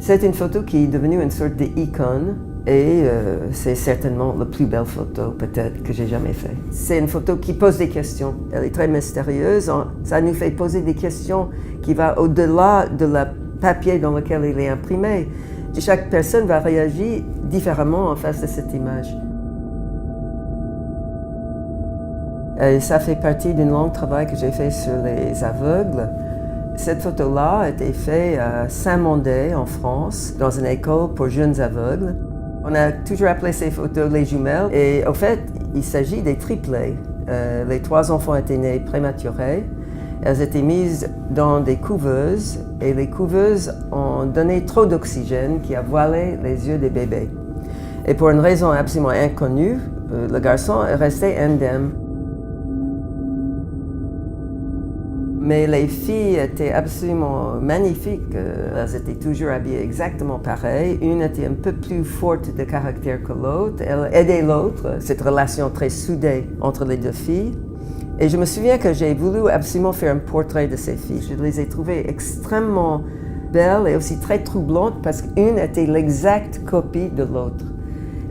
C'est une photo qui est devenue une sorte d'icône et c'est certainement la plus belle photo peut-être que j'ai jamais faite. C'est une photo qui pose des questions. Elle est très mystérieuse. Ça nous fait poser des questions qui vont au-delà de la papier dans lequel il est imprimé. Chaque personne va réagir différemment en face de cette image. Et ça fait partie d'un long travail que j'ai fait sur les aveugles. Cette photo-là a été faite à Saint-Mandé, en France, dans une école pour jeunes aveugles. On a toujours appelé ces photos les jumelles. Et au fait, il s'agit des triplés. Les 3 enfants étaient nés prématurés. Elles étaient mises dans des couveuses et les couveuses ont donné trop d'oxygène qui a voilé les yeux des bébés. Et pour une raison absolument inconnue, le garçon est resté indemne. Mais les filles étaient absolument magnifiques. Elles étaient toujours habillées exactement pareil. Une était un peu plus forte de caractère que l'autre. Elle aidait l'autre, cette relation très soudée entre les 2 filles. Et je me souviens que j'ai voulu absolument faire un portrait de ces filles. Je les ai trouvées extrêmement belles et aussi très troublantes parce qu'une était l'exacte copie de l'autre.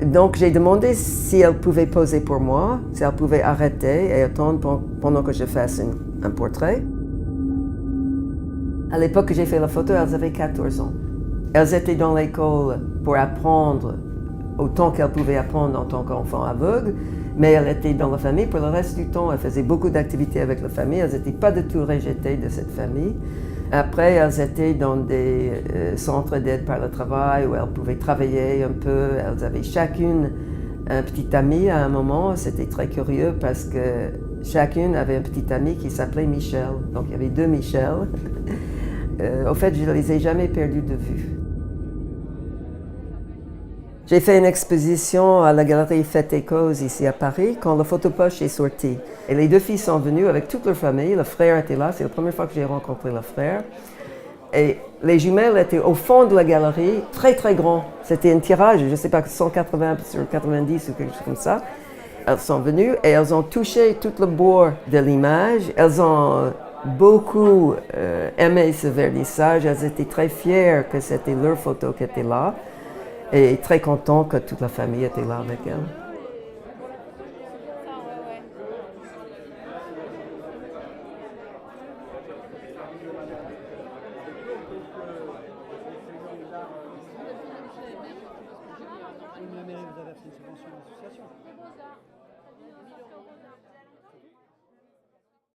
Donc j'ai demandé si elle pouvait poser pour moi, si elle pouvait arrêter et attendre pendant que je fasse un portrait. À l'époque que j'ai fait la photo, elles avaient 14 ans. Elles étaient dans l'école pour apprendre autant qu'elles pouvaient apprendre en tant qu'enfants aveugles, mais elles étaient dans la famille pour le reste du temps. Elles faisaient beaucoup d'activités avec la famille. Elles n'étaient pas du tout rejetées de cette famille. Après, elles étaient dans des centres d'aide par le travail où elles pouvaient travailler un peu. Elles avaient chacune un petit ami à un moment. C'était très curieux parce que chacune avait un petit ami qui s'appelait Michel. Donc il y avait 2 Michel. Au fait, je ne les ai jamais perdus de vue. J'ai fait une exposition à la galerie Fête et Cause ici à Paris quand le photopoche est sorti. Et les 2 filles sont venues avec toute leur famille. Le frère était là, c'est la première fois que j'ai rencontré le frère. Et les jumelles étaient au fond de la galerie, très très grand. C'était un tirage, je ne sais pas, 180 sur 90 ou quelque chose comme ça. Elles sont venues et elles ont touché tout le bord de l'image. Elles ont beaucoup aimé ce vernissage. Elles étaient très fières que c'était leur photo qui était là et très contentes que toute la famille était là avec elles. Vous avez reçu une subvention d'association.